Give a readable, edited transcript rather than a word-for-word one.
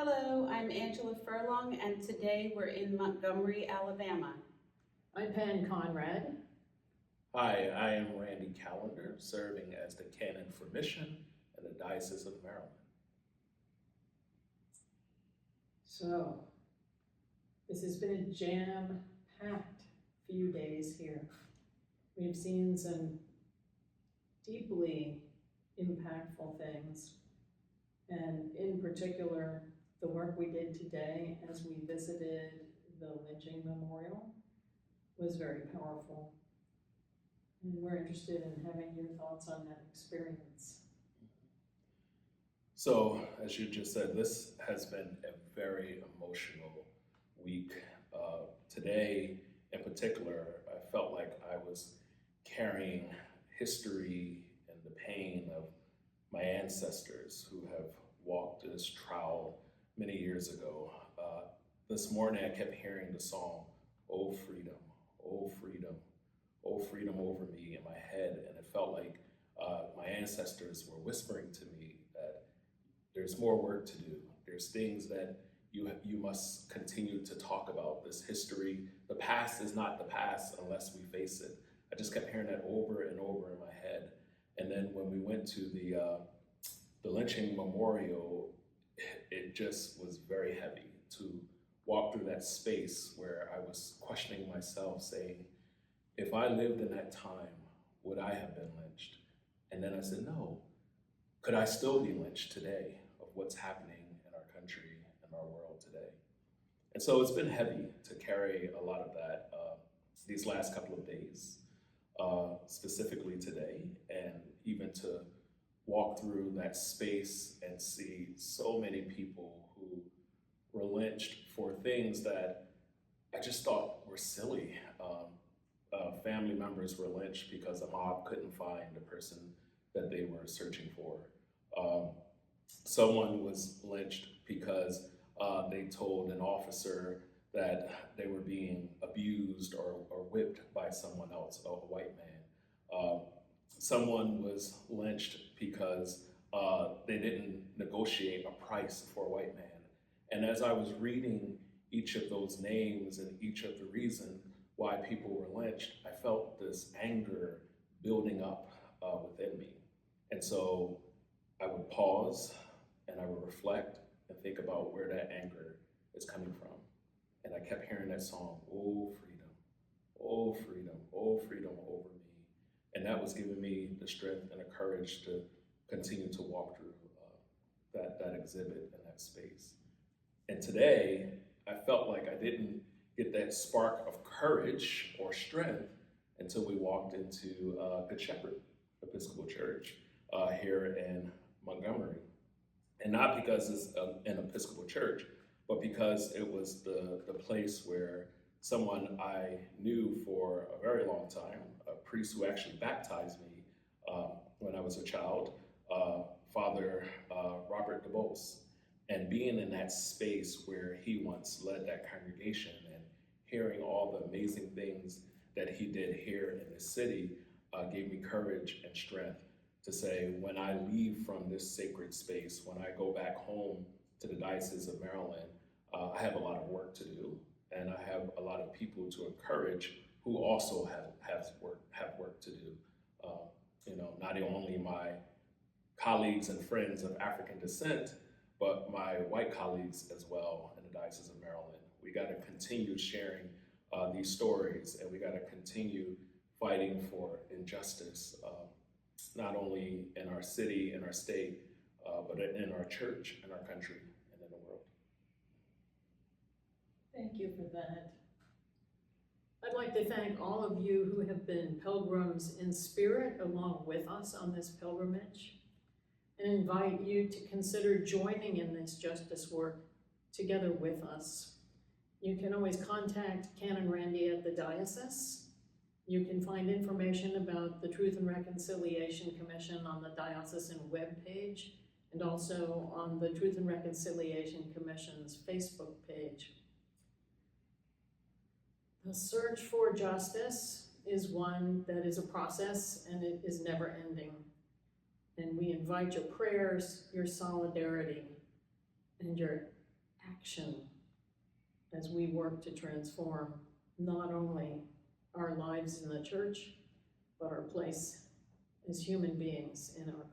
Hello, I'm Angela Furlong, and today we're in Montgomery, Alabama. I'm Conrad. Hi, I am Randy Callender, serving as the Canon for Mission in the Diocese of Maryland. So, this has been a jam-packed few days here. We've seen some deeply impactful things, and in particular, the work we did today as we visited the lynching memorial was very powerful. And we're interested in having your thoughts on that experience. So, as you just said, this has been a very emotional week. Today, in particular, I felt like I was carrying history and the pain of my ancestors who have walked this trial many years ago. This morning, I kept hearing the song, "Oh Freedom, oh Freedom, oh Freedom" over me in my head, and it felt like my ancestors were whispering to me that there's more work to do. There's things that you must continue to talk about. This history, the past is not the past unless we face it. I just kept hearing that over and over in my head. And then when we went to the lynching memorial, it just was very heavy to walk through that space where I was questioning myself, saying, if I lived in that time, would I have been lynched? And then I said, no. Could I still be lynched today of what's happening in our country and our world today? And so it's been heavy to carry a lot of that these last couple of days, specifically today, and even to walk through that space and see so many people who were lynched for things that I just thought were silly. Family members were lynched because a mob couldn't find the person that they were searching for. Someone was lynched because they told an officer that they were being abused or whipped by someone else, a white man. Someone was lynched because they didn't negotiate a price for a white man. And as I was reading each of those names and each of the reasons why people were lynched, I felt this anger building up within me. And so I would pause and I would reflect and think about where that anger is coming from. And I kept hearing that song, "Oh freedom, oh freedom, oh freedom" over me. And that was giving me the strength and the courage to continue to walk through that exhibit and that space. And today, I felt like I didn't get that spark of courage or strength until we walked into Good Shepherd Episcopal Church here in Montgomery. And not because it's an Episcopal church, but because it was the place where someone I knew for a very long time, a priest who actually baptized me when I was a child, Father Robert DeBose. And being in that space where he once led that congregation and hearing all the amazing things that he did here in the city gave me courage and strength to say, when I leave from this sacred space, when I go back home to the Diocese of Maryland, I have a lot of work to do, and I have a lot of people to encourage who also have work to do. Not only my colleagues and friends of African descent, but my white colleagues as well in the Diocese of Maryland. We got to continue sharing these stories, and we got to continue fighting for injustice, not only in our city, in our state, but in our church, in our country, and in the world. Thank you for that. I'd like to thank all of you who have been pilgrims in spirit along with us on this pilgrimage, and invite you to consider joining in this justice work together with us. You can always contact Canon Randy at the Diocese. You can find information about the Truth and Reconciliation Commission on the diocesan webpage, and also on the Truth and Reconciliation Commission's Facebook page. The search for justice is one that is a process, and it is never ending. And we invite your prayers, your solidarity, and your action as we work to transform not only our lives in the church, but our place as human beings in our